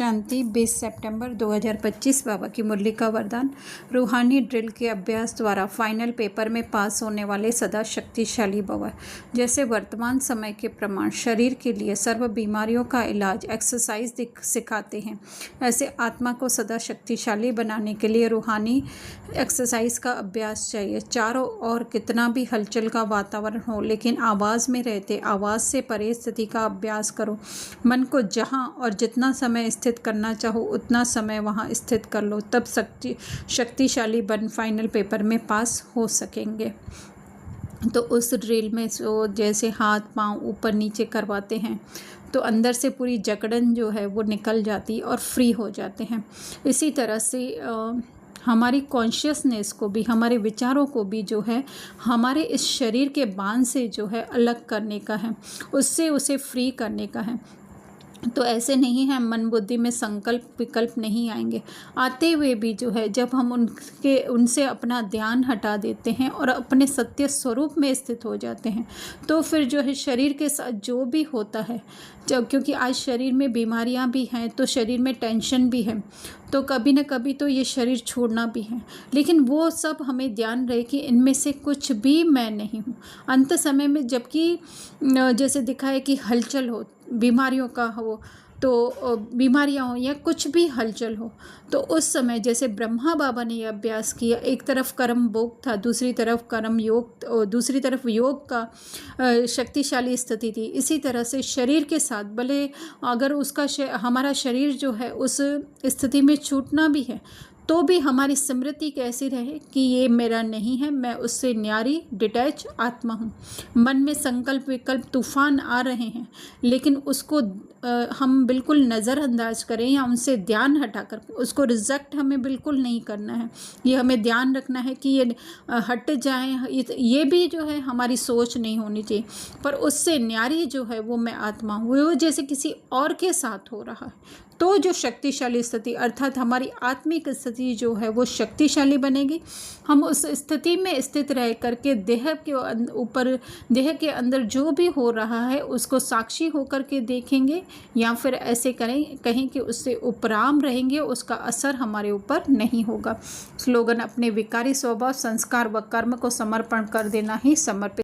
शांति 20 सितंबर 2025 बाबा की मुरली का वरदान। रूहानी ड्रिल के अभ्यास द्वारा फाइनल पेपर में पास होने वाले सदा शक्तिशाली भव। जैसे वर्तमान समय के प्रमाण शरीर के लिए सर्व बीमारियों का इलाज एक्सरसाइज सिखाते हैं, ऐसे आत्मा को सदा शक्तिशाली बनाने के लिए रूहानी एक्सरसाइज का अभ्यास चाहिए। चारों ओर कितना भी हलचल का वातावरण हो, लेकिन आवाज़ में रहते आवाज़ से परे स्थिति का अभ्यास करो। मन को जहाँ और जितना समय स्थित करना चाहो उतना समय वहाँ स्थित कर लो, तब शक्तिशाली बन फाइनल पेपर में पास हो सकेंगे। तो उस ड्रिल में जैसे हाथ पांव ऊपर नीचे करवाते हैं तो अंदर से पूरी जकड़न जो है वो निकल जाती और फ्री हो जाते हैं। इसी तरह से हमारी कॉन्शियसनेस को भी, हमारे विचारों को भी जो है हमारे इस शरीर के बांध से जो है अलग करने का है, उससे उसे फ्री करने का है। तो ऐसे नहीं है मन बुद्धि में संकल्प विकल्प नहीं आएंगे, आते हुए भी जो है जब हम उनसे अपना ध्यान हटा देते हैं और अपने सत्य स्वरूप में स्थित हो जाते हैं, तो फिर जो है शरीर के साथ जो भी होता है, जब क्योंकि आज शरीर में बीमारियां भी हैं तो शरीर में टेंशन भी है, तो कभी न कभी तो ये शरीर छोड़ना भी है, लेकिन वो सब हमें ध्यान रहे कि इनमें से कुछ भी मैं नहीं हूँ। अंत समय में जबकि जैसे दिखाए कि हलचल हो, बीमारियों का हो, तो बीमारियां हो या कुछ भी हलचल हो, तो उस समय जैसे ब्रह्मा बाबा ने यह अभ्यास किया, एक तरफ कर्म भोग था, दूसरी तरफ कर्म योग, दूसरी तरफ योग का शक्तिशाली स्थिति थी। इसी तरह से शरीर के साथ भले अगर उसका हमारा शरीर जो है उस स्थिति में छूटना भी है, तो भी हमारी स्मृति कैसी रहे कि ये मेरा नहीं है, मैं उससे न्यारी डिटैच आत्मा हूँ। मन में संकल्प विकल्प तूफान आ रहे हैं, लेकिन उसको हम बिल्कुल नज़रअंदाज करें या उनसे ध्यान हटाकर उसको रिजेक्ट हमें बिल्कुल नहीं करना है। ये हमें ध्यान रखना है कि ये हट जाएं, ये भी जो है हमारी सोच नहीं होनी चाहिए, पर उससे न्यारी जो है वो मैं आत्मा हूँ, वो जैसे किसी और के साथ हो रहा है। तो जो शक्तिशाली स्थिति अर्थात हमारी आत्मिक स्थिति जो है वो शक्तिशाली बनेगी। हम उस स्थिति में स्थित रह करके देह के ऊपर, देह के अंदर जो भी हो रहा है उसको साक्षी होकर के देखेंगे, या फिर ऐसे कहें कि उससे उपराम रहेंगे, उसका असर हमारे ऊपर नहीं होगा। स्लोगन: अपने विकारी स्वभाव, संस्कार व कर्म को समर्पण कर देना ही समर्पित